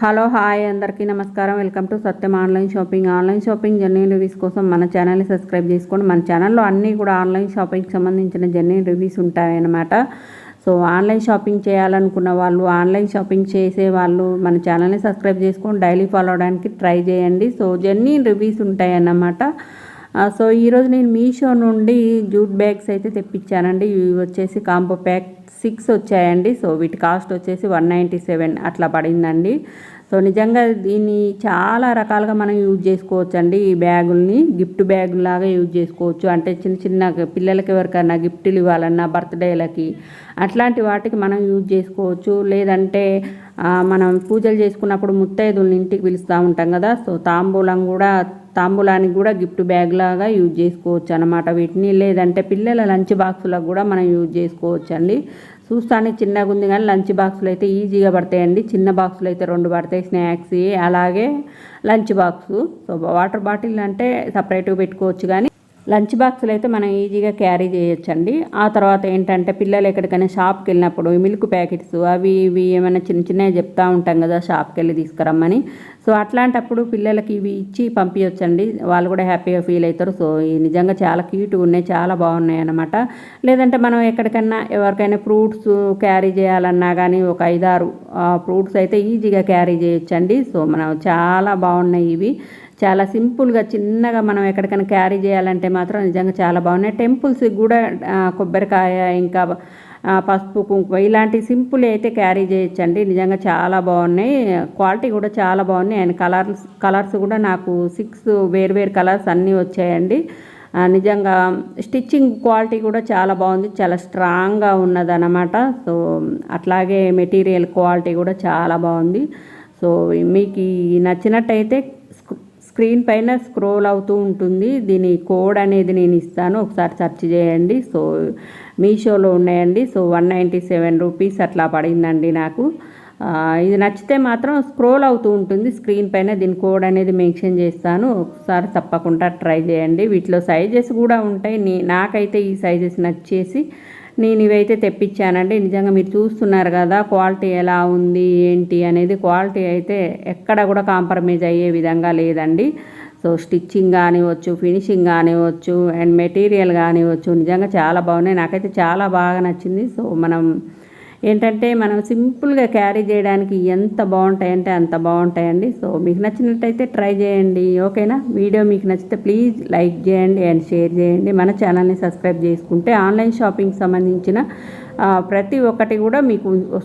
Hello hi అందరికీ నమస్కారం. Welcome to Satyam online shopping. Online shopping journey reviews కోసం మన ఛానల్ని సబ్స్క్రైబ్ చేసుకోండి. మన ఛానల్లో అన్నీ కూడా ఆన్లైన్ షాపింగ్కి సంబంధించిన జర్నీ రివ్యూస్ ఉంటాయన్నమాట. సో ఆన్లైన్ షాపింగ్ చేయాలనుకున్న వాళ్ళు, ఆన్లైన్ షాపింగ్ చేసే వాళ్ళు మన ఛానల్ని సబ్స్క్రైబ్ చేసుకొని డైలీ ఫాలో అవడానికి ట్రై చేయండి. సో జర్నీ రివ్యూస్ ఉంటాయన్నమాట. సో ఈరోజు నేను మీషో నుండి జూట్ బ్యాగ్స్ అయితే తెప్పించానండి. ఇవి వచ్చేసి కాంబో ప్యాక్ 6 వచ్చాయండి. సో వీటి కాస్ట్ వచ్చేసి 197 అట్లా పడిందండి. సో నిజంగా దీన్ని చాలా రకాలుగా మనం యూజ్ చేసుకోవచ్చు అండి. ఈ బ్యాగుల్ని గిఫ్ట్ బ్యాగ్ లాగా యూజ్ చేసుకోవచ్చు. అంటే చిన్న చిన్న పిల్లలకి ఎవరికైనా గిఫ్ట్లు ఇవ్వాలన్నా, బర్త్డేలకి అట్లాంటి వాటికి మనం యూజ్ చేసుకోవచ్చు. లేదంటే మనం పూజలు చేసుకున్నప్పుడు ముత్తైదుల్ని ఇంటికి పిలుస్తూ ఉంటాం కదా. సో తాంబూలానికి కూడా గిఫ్ట్ బ్యాగ్ లాగా యూజ్ చేసుకోవచ్చు అన్నమాట వీటిని. లేదంటే పిల్లల లంచ్ బాక్సులకు కూడా మనం యూజ్ చేసుకోవచ్చు అండి. చూస్తానికి చిన్నగా ఉంది కానీ లంచ్ బాక్సులు అయితే ఈజీగా పడతాయండి. చిన్న బాక్సులు అయితే 2 పడతాయి, స్నాక్స్ అలాగే lunch box. So water bottle అంటే సపరేట్గా పెట్టుకోవచ్చు, కానీ లంచ్ బాక్సులు అయితే మనం ఈజీగా క్యారీ చేయొచ్చండి. ఆ తర్వాత ఏంటంటే పిల్లలు ఎక్కడికైనా షాప్కి వెళ్ళినప్పుడు మిల్క్ ప్యాకెట్స్ అవి ఇవి ఏమైనా చిన్న చిన్నవి చెప్తూ ఉంటాం కదా షాప్కి వెళ్ళి తీసుకురమ్మని. సో అట్లాంటప్పుడు పిల్లలకి ఇవి ఇచ్చి పంపించవచ్చండి. వాళ్ళు కూడా హ్యాపీగా ఫీల్ అవుతారు. సో ఇవి నిజంగా చాలా క్యూట్గా ఉన్నాయి, చాలా బాగున్నాయి అన్నమాట. లేదంటే మనం ఎక్కడికైనా ఎవరికైనా ఫ్రూట్స్ క్యారీ చేయాలన్నా కానీ ఒక 5-6 ఫ్రూట్స్ అయితే ఈజీగా క్యారీ చేయొచ్చండి. సో మనం చాలా బాగున్నాయి ఇవి. చాలా సింపుల్గా చిన్నగా మనం ఎక్కడికైనా క్యారీ చేయాలంటే మాత్రం నిజంగా చాలా బాగున్నాయి. టెంపుల్స్కి కూడా కొబ్బరికాయ ఇంకా పసుపు కుంకుమ ఇలాంటి సింపుల్ అయితే క్యారీ చేయొచ్చండి. నిజంగా చాలా బాగున్నాయి, క్వాలిటీ కూడా చాలా బాగున్నాయి. అండ్ కలర్స్ కూడా నాకు 6 వేరు కలర్స్ అన్నీ వచ్చాయండి. నిజంగా స్టిచ్చింగ్ క్వాలిటీ కూడా చాలా బాగుంది, చాలా స్ట్రాంగ్గా ఉన్నదన్నమాట. సో అట్లాగే మెటీరియల్ క్వాలిటీ కూడా చాలా బాగుంది. సో మీకు నచ్చినట్టయితే స్క్రీన్ పైన స్క్రోల్ అవుతూ ఉంటుంది. దీని కోడ్ అనేది నేను ఇస్తాను, ఒకసారి సెర్చ్ చేయండి. సో మీషోలో ఉన్నాయండి. సో 197 రూపీస్ అట్లా పడిందండి నాకు. ఇది నచ్చితే మాత్రం స్క్రోల్ అవుతూ ఉంటుంది స్క్రీన్ పైన, దీని కోడ్ అనేది మెన్షన్ చేస్తాను, ఒకసారి తప్పకుండా ట్రై చేయండి. వీటిలో సైజెస్ కూడా ఉంటాయి. నాకైతే ఈ సైజెస్ నచ్చేసి నేను ఇవైతే తెప్పించానండి. నిజంగా మీరు చూస్తున్నారు కదా క్వాలిటీ ఎలా ఉంది ఏంటి అనేది. క్వాలిటీ అయితే ఎక్కడ కూడా కాంప్రమైజ్ అయ్యే విధంగా లేదండి. సో స్టిచ్చింగ్ కానివ్వచ్చు, ఫినిషింగ్ కానివ్వచ్చు, అండ్ మెటీరియల్ కానివ్వచ్చు, నిజంగా చాలా బాగున్నాయి. నాకైతే చాలా బాగా నచ్చింది. సో ఏంటంటే మనం సింపుల్గా క్యారీ చేయడానికి ఎంత బాగుంటాయంటే అంత బాగుంటాయండి. సో మీకు నచ్చినట్టయితే ట్రై చేయండి, ఓకేనా. వీడియో మీకు నచ్చితే ప్లీజ్ లైక్ చేయండి అండ్ షేర్ చేయండి. మన ఛానల్ని సబ్స్క్రైబ్ చేసుకుంటే ఆన్లైన్ షాపింగ్కి సంబంధించిన ప్రతి ఒక్కటి కూడా మీకు